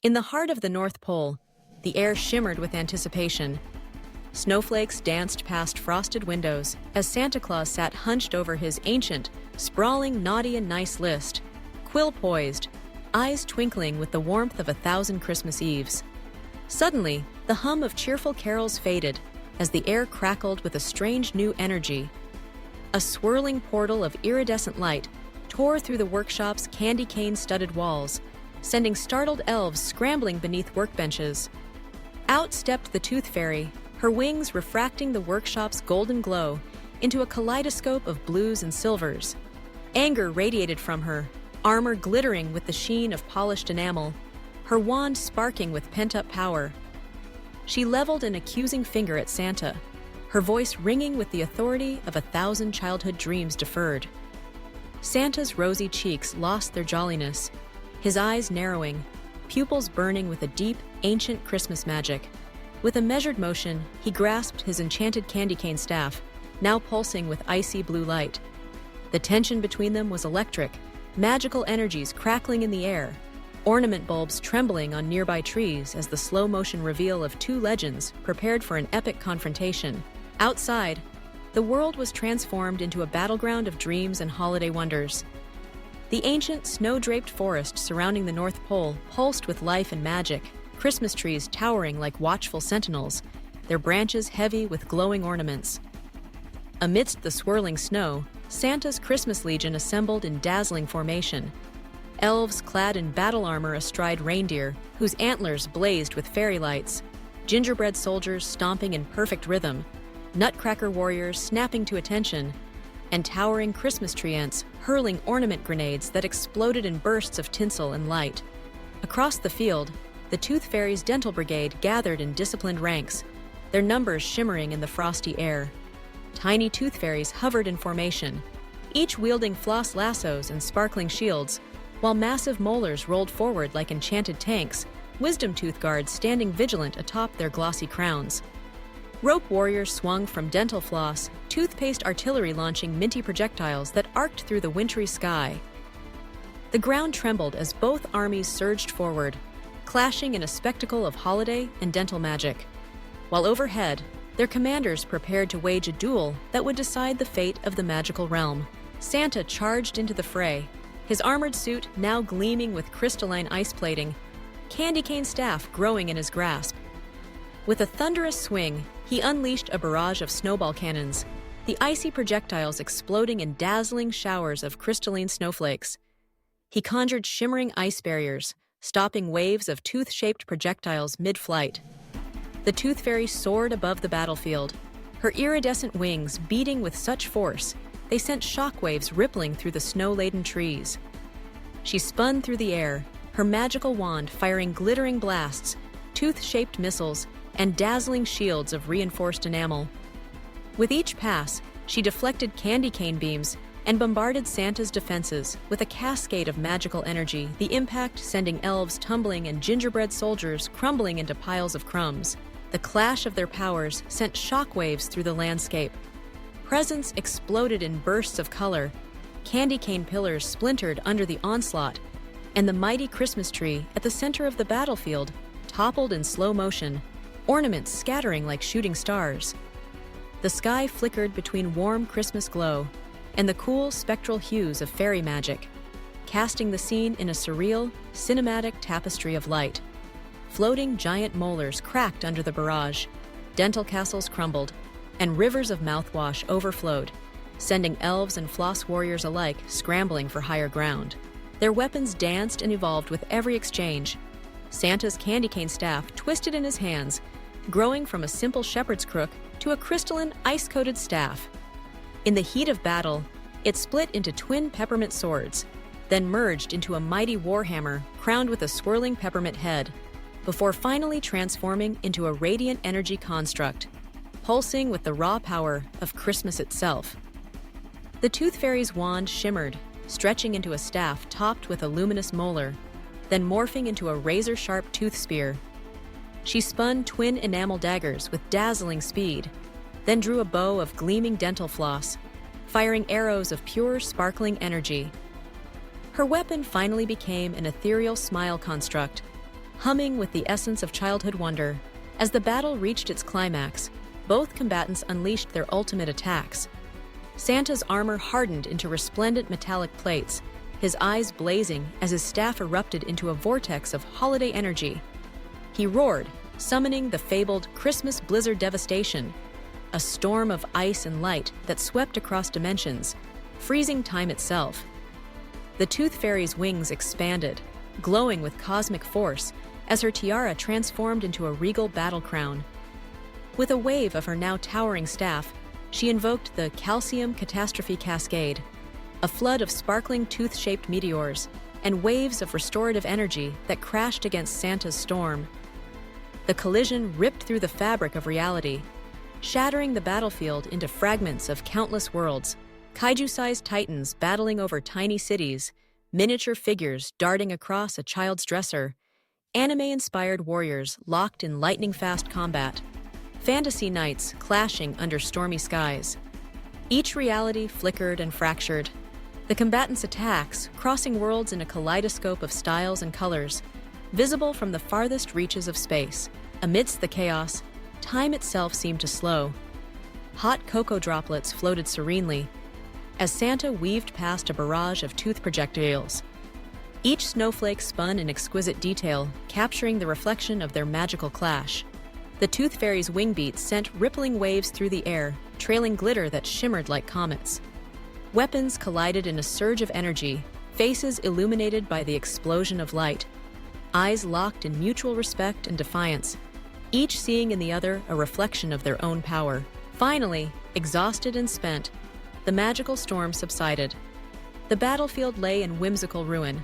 In the heart of the North Pole, the air shimmered with anticipation. Snowflakes danced past frosted windows as Santa Claus sat hunched over his ancient, sprawling naughty and nice list, quill poised, eyes twinkling with the warmth of 1,000 Christmas Eves. Suddenly, the hum of cheerful carols faded as the air crackled with a strange new energy. A swirling portal of iridescent light tore through the workshop's candy cane-studded walls, sending startled elves scrambling beneath workbenches. Out stepped the Tooth Fairy, her wings refracting the workshop's golden glow into a kaleidoscope of blues and silvers. Anger radiated from her, armor glittering with the sheen of polished enamel, her wand sparking with pent-up power. She leveled an accusing finger at Santa, her voice ringing with the authority of 1,000 childhood dreams deferred. Santa's rosy cheeks lost their jolliness, his eyes narrowing, pupils burning with a deep, ancient Christmas magic. With a measured motion, he grasped his enchanted candy cane staff, now pulsing with icy blue light. The tension between them was electric, magical energies crackling in the air, ornament bulbs trembling on nearby trees as the slow-motion reveal of two legends prepared for an epic confrontation. Outside, the world was transformed into a battleground of dreams and holiday wonders. The ancient, snow-draped forest surrounding the North Pole pulsed with life and magic, Christmas trees towering like watchful sentinels, their branches heavy with glowing ornaments. Amidst the swirling snow, Santa's Christmas Legion assembled in dazzling formation. Elves clad in battle armor astride reindeer, whose antlers blazed with fairy lights, gingerbread soldiers stomping in perfect rhythm, nutcracker warriors snapping to attention, and towering Christmas tree ants hurling ornament grenades that exploded in bursts of tinsel and light. Across the field, the Tooth Fairy's dental brigade gathered in disciplined ranks, their numbers shimmering in the frosty air. Tiny Tooth Fairies hovered in formation, each wielding floss lassos and sparkling shields, while massive molars rolled forward like enchanted tanks, wisdom tooth guards standing vigilant atop their glossy crowns. Rope warriors swung from dental floss, toothpaste artillery launching minty projectiles that arced through the wintry sky. The ground trembled as both armies surged forward, clashing in a spectacle of holiday and dental magic, while overhead, their commanders prepared to wage a duel that would decide the fate of the magical realm. Santa charged into the fray, his armored suit now gleaming with crystalline ice plating, candy cane staff growing in his grasp. With a thunderous swing, he unleashed a barrage of snowball cannons, the icy projectiles exploding in dazzling showers of crystalline snowflakes. He conjured shimmering ice barriers, stopping waves of tooth-shaped projectiles mid-flight. The Tooth Fairy soared above the battlefield, her iridescent wings beating with such force they sent shockwaves rippling through the snow-laden trees. She spun through the air, her magical wand firing glittering blasts, tooth-shaped missiles, and dazzling shields of reinforced enamel. With each pass, she deflected candy cane beams and bombarded Santa's defenses with a cascade of magical energy, the impact sending elves tumbling and gingerbread soldiers crumbling into piles of crumbs. The clash of their powers sent shockwaves through the landscape. Presents exploded in bursts of color, candy cane pillars splintered under the onslaught, and the mighty Christmas tree at the center of the battlefield toppled in slow motion, ornaments scattering like shooting stars. The sky flickered between warm Christmas glow and the cool spectral hues of fairy magic, casting the scene in a surreal, cinematic tapestry of light. Floating giant molars cracked under the barrage, dental castles crumbled, and rivers of mouthwash overflowed, sending elves and floss warriors alike scrambling for higher ground. Their weapons danced and evolved with every exchange. Santa's candy cane staff twisted in his hands, growing from a simple shepherd's crook to a crystalline, ice-coated staff. In the heat of battle, it split into twin peppermint swords, then merged into a mighty warhammer crowned with a swirling peppermint head, before finally transforming into a radiant energy construct, pulsing with the raw power of Christmas itself. The Tooth Fairy's wand shimmered, stretching into a staff topped with a luminous molar, then morphing into a razor-sharp tooth spear. She spun twin enamel daggers with dazzling speed, then drew a bow of gleaming dental floss, firing arrows of pure, sparkling energy. Her weapon finally became an ethereal smile construct, humming with the essence of childhood wonder. As the battle reached its climax, both combatants unleashed their ultimate attacks. Santa's armor hardened into resplendent metallic plates, his eyes blazing as his staff erupted into a vortex of holiday energy. He roared, summoning the fabled Christmas blizzard devastation, a storm of ice and light that swept across dimensions, freezing time itself. The Tooth Fairy's wings expanded, glowing with cosmic force, as her tiara transformed into a regal battle crown. With a wave of her now towering staff, she invoked the Calcium Catastrophe Cascade, a flood of sparkling tooth-shaped meteors and waves of restorative energy that crashed against Santa's storm. The collision ripped through the fabric of reality, shattering the battlefield into fragments of countless worlds, kaiju-sized titans battling over tiny cities, miniature figures darting across a child's dresser, anime-inspired warriors locked in lightning-fast combat, fantasy knights clashing under stormy skies. Each reality flickered and fractured, the combatants' attacks crossing worlds in a kaleidoscope of styles and colors, visible from the farthest reaches of space. Amidst the chaos, time itself seemed to slow. Hot cocoa droplets floated serenely as Santa weaved past a barrage of tooth projectiles. Each snowflake spun in exquisite detail, capturing the reflection of their magical clash. The Tooth Fairy's wing beats sent rippling waves through the air, trailing glitter that shimmered like comets. Weapons collided in a surge of energy, faces illuminated by the explosion of light, eyes locked in mutual respect and defiance, each seeing in the other a reflection of their own power. Finally, exhausted and spent, the magical storm subsided. The battlefield lay in whimsical ruin.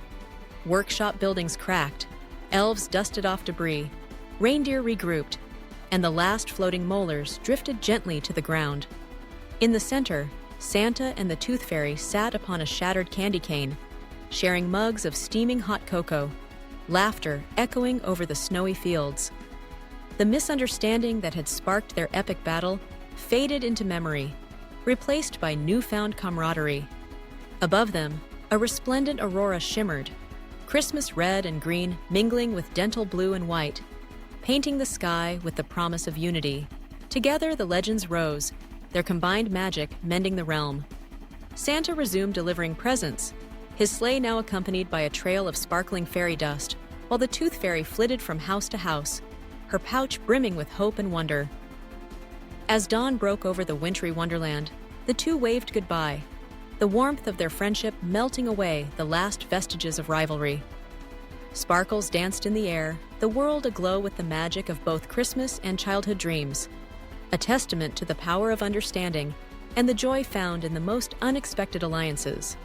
Workshop buildings cracked, elves dusted off debris, reindeer regrouped, and the last floating molars drifted gently to the ground. In the center, Santa and the Tooth Fairy sat upon a shattered candy cane, sharing mugs of steaming hot cocoa, laughter echoing over the snowy fields. The misunderstanding that had sparked their epic battle faded into memory, replaced by newfound camaraderie. Above them, a resplendent aurora shimmered, Christmas red and green mingling with dental blue and white, painting the sky with the promise of unity. Together the legends rose, their combined magic mending the realm. Santa resumed delivering presents, his sleigh now accompanied by a trail of sparkling fairy dust, while the Tooth Fairy flitted from house to house, her pouch brimming with hope and wonder. As dawn broke over the wintry wonderland, the two waved goodbye, the warmth of their friendship melting away the last vestiges of rivalry. Sparkles danced in the air, the world aglow with the magic of both Christmas and childhood dreams, a testament to the power of understanding and the joy found in the most unexpected alliances.